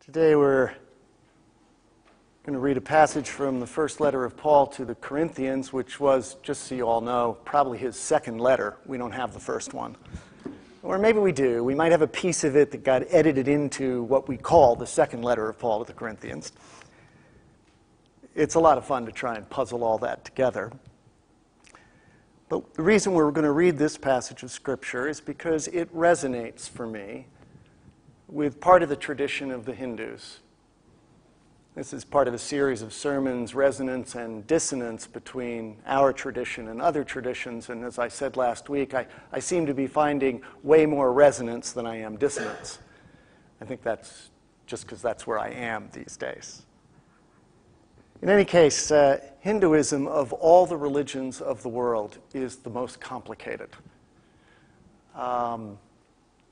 Today we're going to read a passage from the first letter of Paul to the Corinthians, which was, just so you all know, probably his second letter. We don't have the first one. Or maybe we do. We might have a piece of it that got edited into what we call the second letter of Paul to the Corinthians. It's a lot of fun to try and puzzle all that together. But the reason we're going to read this passage of Scripture is because it resonates for me with part of the tradition of the Hindus. This is part of a series of sermons, resonance and dissonance between our tradition and other traditions. And as I said last week, I seem to be finding way more resonance than I am dissonance. I think that's just because that's where I am these days. In any case, Hinduism, of all the religions of the world, is the most complicated.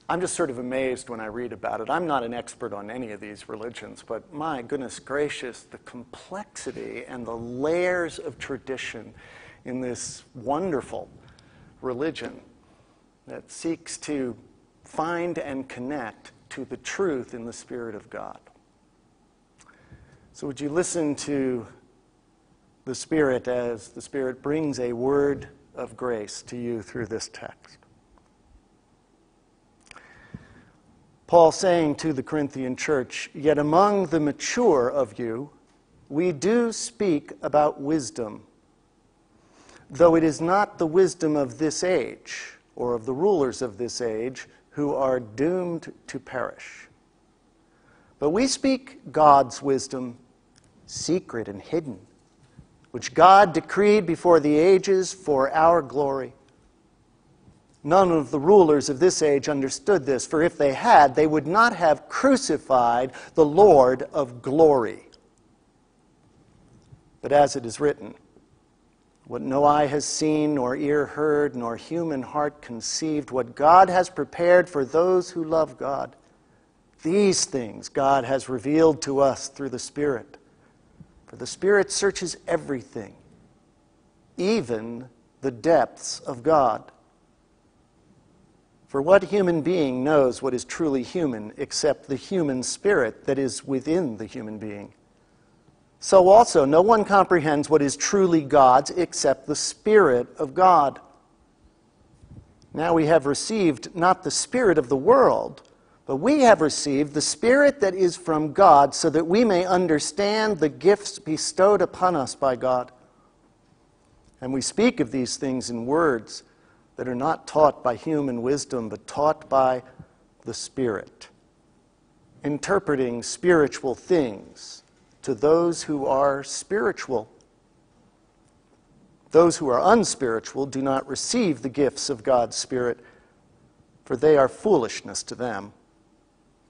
I'm just sort of amazed when I read about it. I'm not an expert on any of these religions, but my goodness gracious, the complexity and the layers of tradition in this wonderful religion that seeks to find and connect to the truth in the Spirit of God. So would you listen to the Spirit as the Spirit brings a word of grace to you through this text? Paul saying to the Corinthian church, "Yet among the mature of you, we do speak about wisdom, though it is not the wisdom of this age, or of the rulers of this age, who are doomed to perish. But we speak God's wisdom, secret and hidden, which God decreed before the ages for our glory. None of the rulers of this age understood this, for if they had, they would not have crucified the Lord of glory. But as it is written, what no eye has seen, nor ear heard, nor human heart conceived, what God has prepared for those who love God, these things God has revealed to us through the Spirit. For the Spirit searches everything, even the depths of God. For what human being knows what is truly human except the human spirit that is within the human being? So also no one comprehends what is truly God's except the Spirit of God. Now we have received not the spirit of the world, but we have received the Spirit that is from God, so that we may understand the gifts bestowed upon us by God. And we speak of these things in words that are not taught by human wisdom, but taught by the Spirit, interpreting spiritual things to those who are spiritual. Those who are unspiritual do not receive the gifts of God's Spirit, for they are foolishness to them.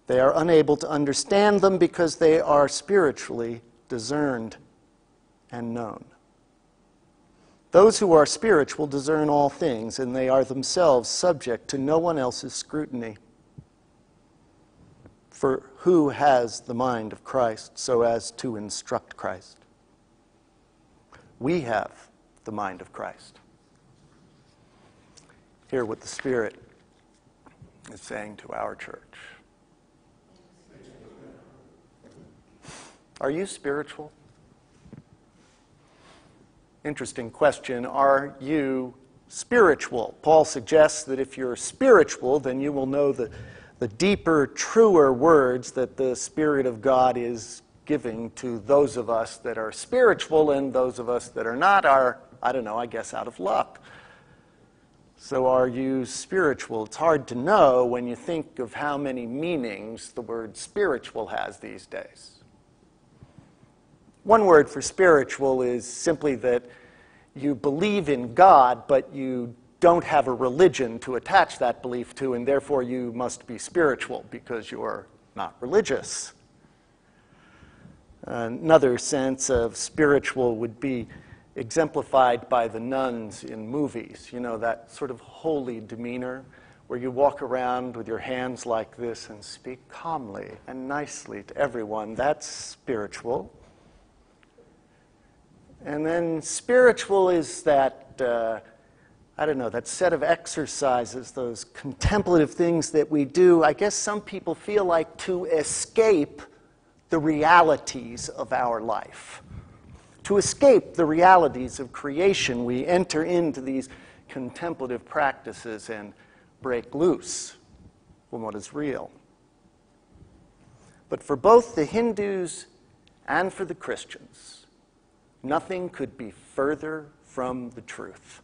They are unable to understand them because they are spiritually discerned and known. Those who are spiritual discern all things, and they are themselves subject to no one else's scrutiny. For who has the mind of Christ so as to instruct Christ? We have the mind of Christ." Hear what the Spirit is saying to our church. Are you spiritual? Interesting question. Are you spiritual? Paul suggests that if you're spiritual, then you will know the deeper, truer words that the Spirit of God is giving to those of us that are spiritual, and those of us that are not are, I don't know, I guess out of luck. So are you spiritual? It's hard to know when you think of how many meanings the word spiritual has these days. One word for spiritual is simply that you believe in God, but you don't have a religion to attach that belief to, and therefore you must be spiritual because you're not religious. Another sense of spiritual would be exemplified by the nuns in movies. You know, that sort of holy demeanor where you walk around with your hands like this and speak calmly and nicely to everyone. That's spiritual. And then spiritual is that, that set of exercises, those contemplative things that we do, I guess some people feel like to escape the realities of our life. To escape the realities of creation, we enter into these contemplative practices and break loose from what is real. But for both the Hindus and for the Christians, nothing could be further from the truth.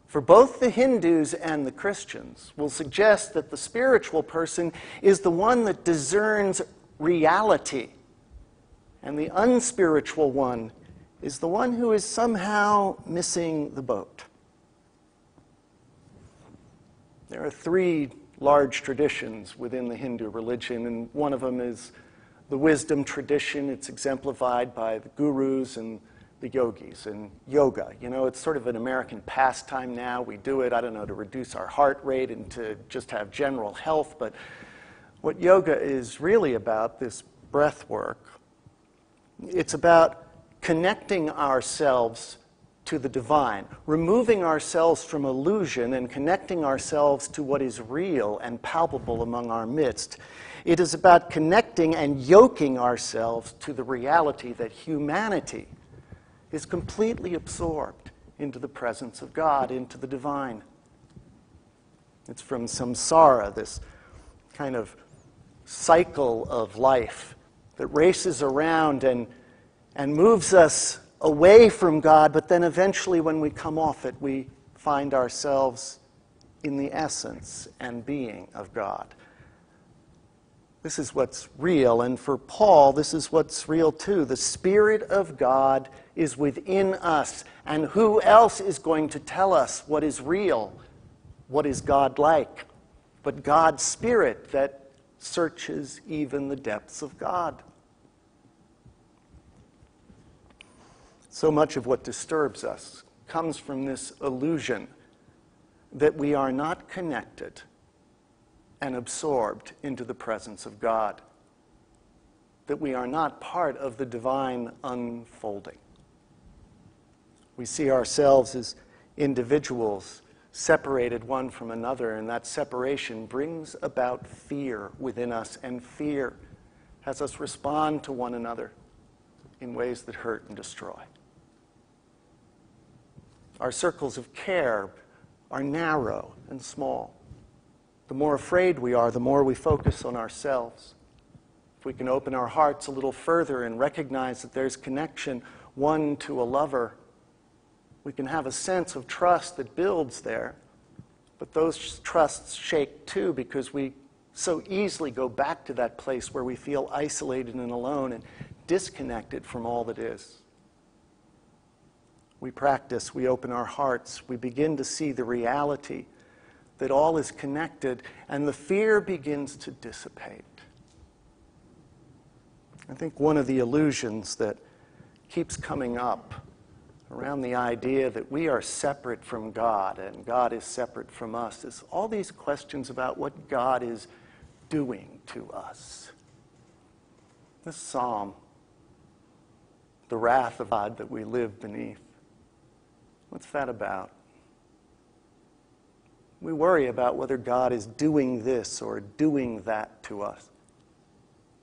For both the Hindus and the Christians will suggest that the spiritual person is the one that discerns reality, and the unspiritual one is the one who is somehow missing the boat. There are three large traditions within the Hindu religion, and one of them is the wisdom tradition. It's exemplified by the gurus and the yogis. And yoga, it's sort of an American pastime now. We do it, to reduce our heart rate and to just have general health. But what yoga is really about, this breath work, it's about connecting ourselves to the divine, removing ourselves from illusion and connecting ourselves to what is real and palpable among our midst. It is about connecting and yoking ourselves to the reality that humanity is completely absorbed into the presence of God, into the divine. It's from samsara, this kind of cycle of life that races around and moves us away from God, but then eventually when we come off it, we find ourselves in the essence and being of God. This is what's real, and for Paul, this is what's real too. The Spirit of God is within us, and who else is going to tell us what is real, what is God-like, but God's Spirit that searches even the depths of God. So much of what disturbs us comes from this illusion that we are not connected and absorbed into the presence of God, that we are not part of the divine unfolding. We see ourselves as individuals separated one from another, and that separation brings about fear within us, and fear has us respond to one another in ways that hurt and destroy. Our circles of care are narrow and small. The more afraid we are, the more we focus on ourselves. If we can open our hearts a little further and recognize that there's connection, one to a lover, we can have a sense of trust that builds there. But those trusts shake too, because we so easily go back to that place where we feel isolated and alone and disconnected from all that is. We practice, we open our hearts, we begin to see the reality that all is connected, and the fear begins to dissipate. I think one of the illusions that keeps coming up around the idea that we are separate from God and God is separate from us is all these questions about what God is doing to us. This psalm, the wrath of God that we live beneath, what's that about? We worry about whether God is doing this or doing that to us,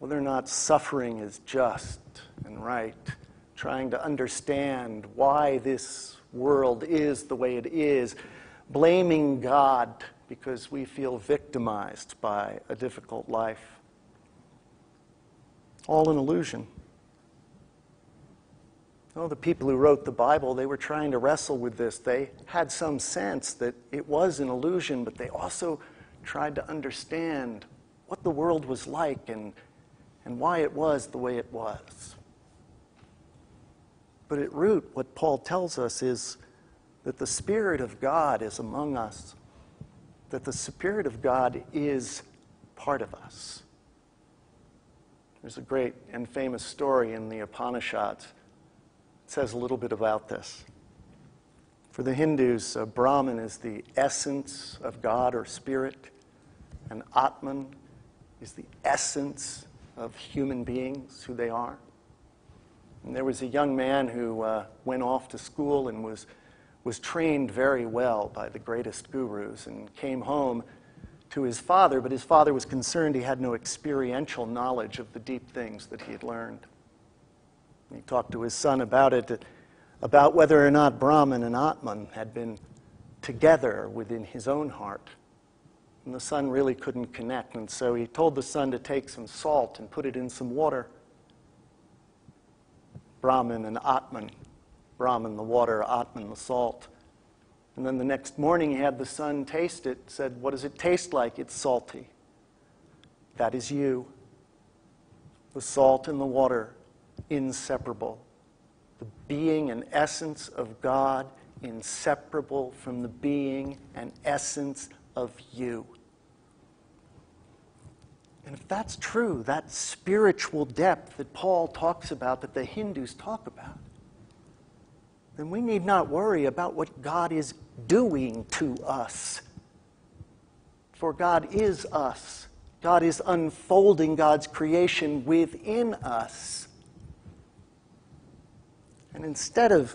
whether or not suffering is just and right, trying to understand why this world is the way it is, blaming God because we feel victimized by a difficult life. All an illusion. Oh, the people who wrote the Bible, they were trying to wrestle with this. They had some sense that it was an illusion, but they also tried to understand what the world was like and why it was the way it was. But at root, what Paul tells us is that the Spirit of God is among us, that the Spirit of God is part of us. There's a great and famous story in the Upanishads. It says a little bit about this. For the Hindus, Brahman is the essence of God or spirit, and Atman is the essence of human beings, who they are. And there was a young man who went off to school and was trained very well by the greatest gurus and came home to his father, but his father was concerned he had no experiential knowledge of the deep things that he had learned. He talked to his son about it, about whether or not Brahman and Atman had been together within his own heart. And the son really couldn't connect, and so he told the son to take some salt and put it in some water. Brahman and Atman. Brahman the water, Atman the salt. And then the next morning he had the son taste it, said, "What does it taste like?" "It's salty." That is you. The salt and the water, inseparable. The being and essence of God, inseparable from the being and essence of you. And if that's true, that spiritual depth that Paul talks about, that the Hindus talk about, then we need not worry about what God is doing to us. For God is us. God is unfolding God's creation within us. And instead of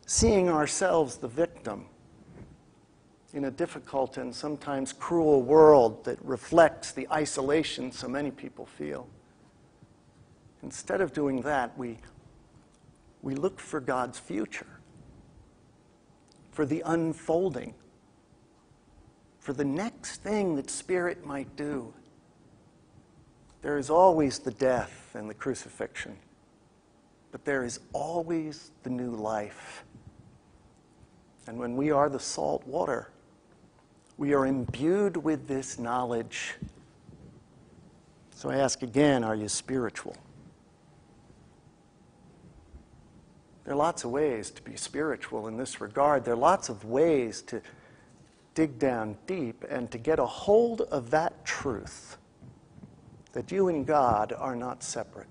seeing ourselves the victim in a difficult and sometimes cruel world that reflects the isolation so many people feel, instead of doing that, we look for God's future, for the unfolding, for the next thing that Spirit might do. There is always the death and the crucifixion, but there is always the new life. And when we are the salt water, we are imbued with this knowledge. So I ask again, are you spiritual? There are lots of ways to be spiritual in this regard. There are lots of ways to dig down deep and to get a hold of that truth that you and God are not separate.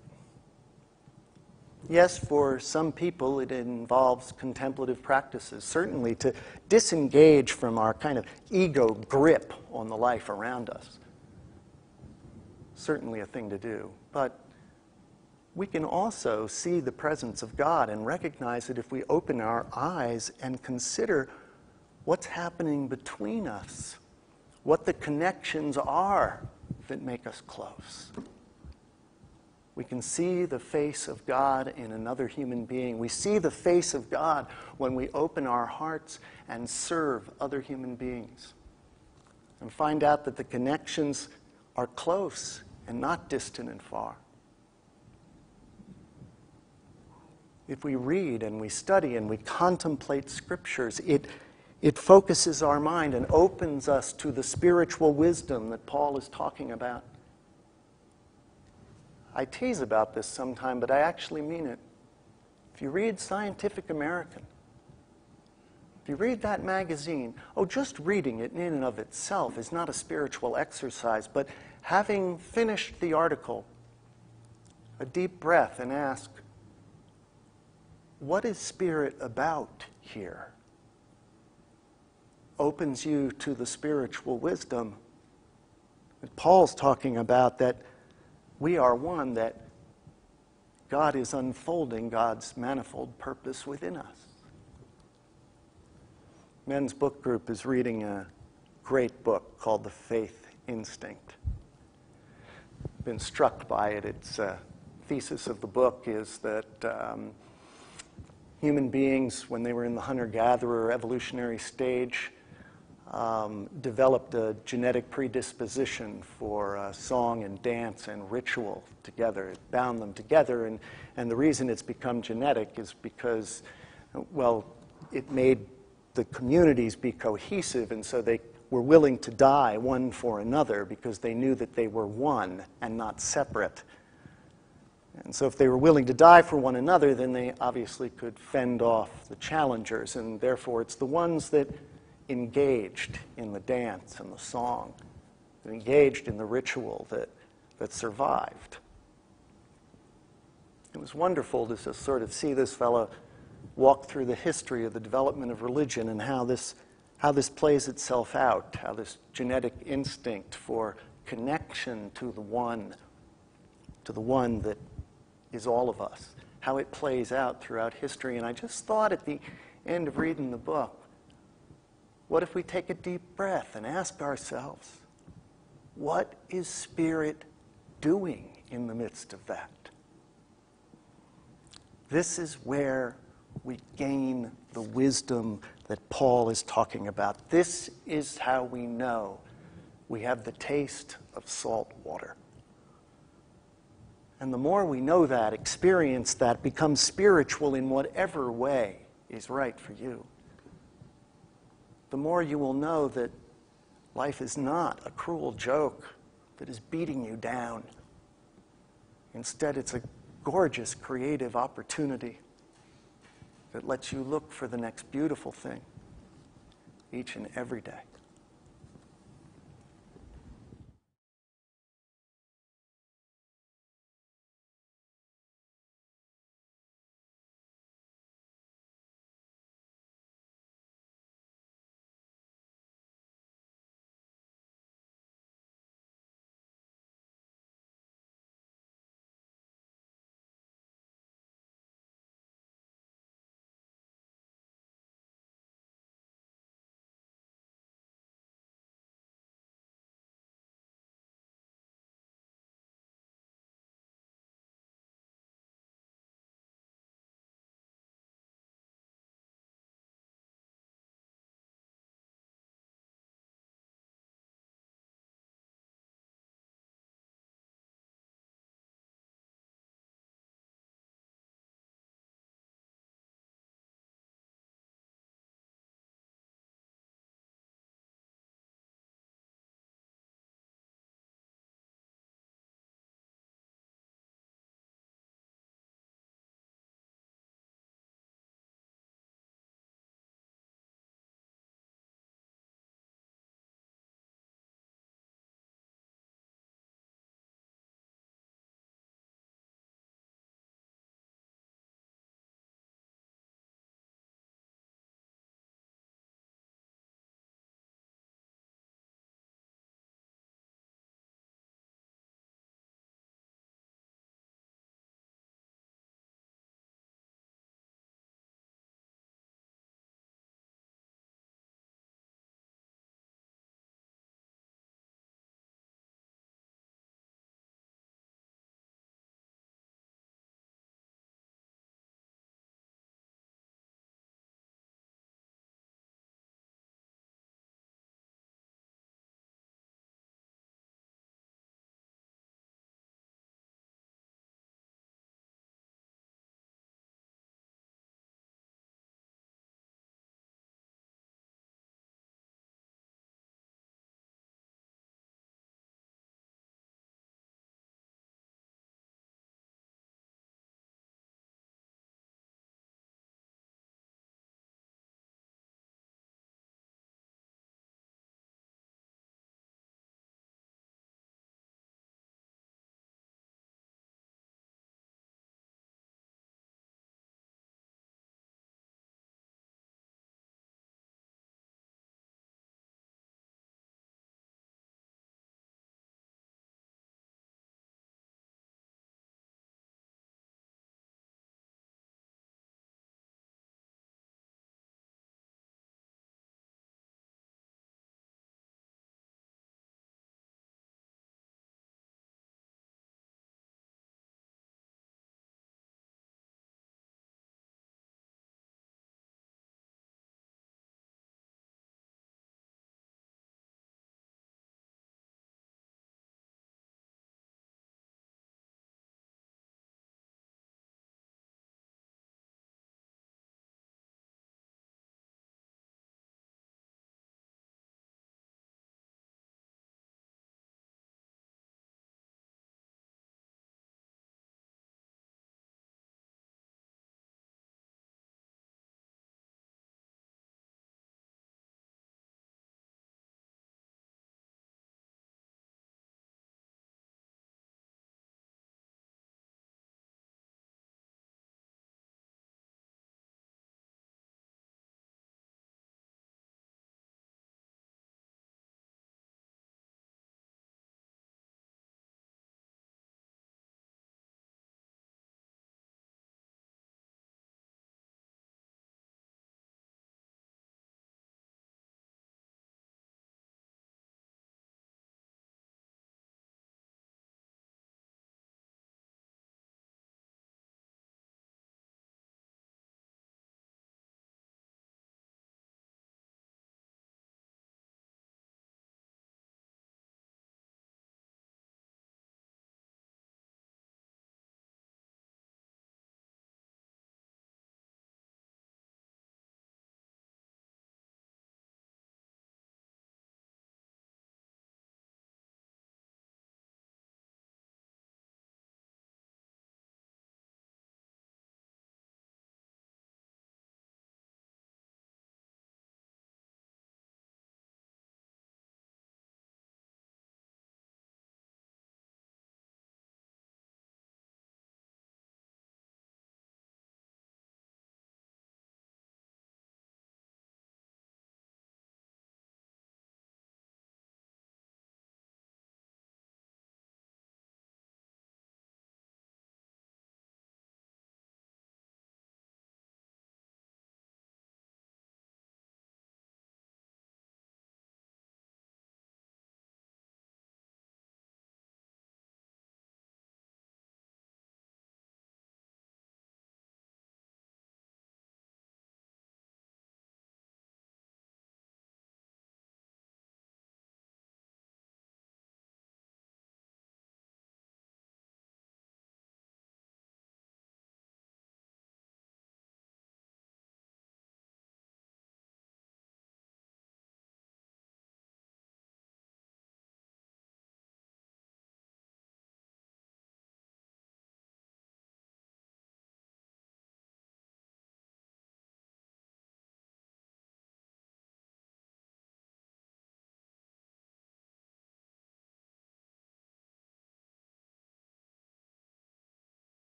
Yes, for some people it involves contemplative practices, certainly to disengage from our kind of ego grip on the life around us. Certainly a thing to do. But we can also see the presence of God and recognize it if we open our eyes and consider what's happening between us, what the connections are that make us close. We can see the face of God in another human being. We see the face of God when we open our hearts and serve other human beings and find out that the connections are close and not distant and far. If we read and we study and we contemplate scriptures, it focuses our mind and opens us to the spiritual wisdom that Paul is talking about. I tease about this sometime, but I actually mean it. If you read Scientific American, if you read that magazine, just reading it in and of itself is not a spiritual exercise, but having finished the article, a deep breath and ask, what is Spirit about here? Opens you to the spiritual wisdom that Paul's talking about, that we are one, that God is unfolding God's manifold purpose within us. Men's Book Group is reading a great book called The Faith Instinct. I've been struck by it. Its thesis of the book is that human beings, when they were in the hunter-gatherer evolutionary stage, developed a genetic predisposition for song and dance and ritual together. It bound them together, and the reason it's become genetic is because, it made the communities be cohesive, and so they were willing to die one for another because they knew that they were one and not separate. And so if they were willing to die for one another, then they obviously could fend off the challengers, and therefore it's the ones that engaged in the dance and the song, that engaged in the ritual that survived. It was wonderful to just sort of see this fellow walk through the history of the development of religion and how this plays itself out, how this genetic instinct for connection to the one that is all of us, how it plays out throughout history. And I just thought at the end of reading the book, what if we take a deep breath and ask ourselves, What is Spirit doing in the midst of that? This is where we gain the wisdom that Paul is talking about. This is how we know we have the taste of salt water. And the more we know that, experience that, become spiritual in whatever way is right for you, the more you will know that life is not a cruel joke that is beating you down. Instead, it's a gorgeous, creative opportunity that lets you look for the next beautiful thing each and every day.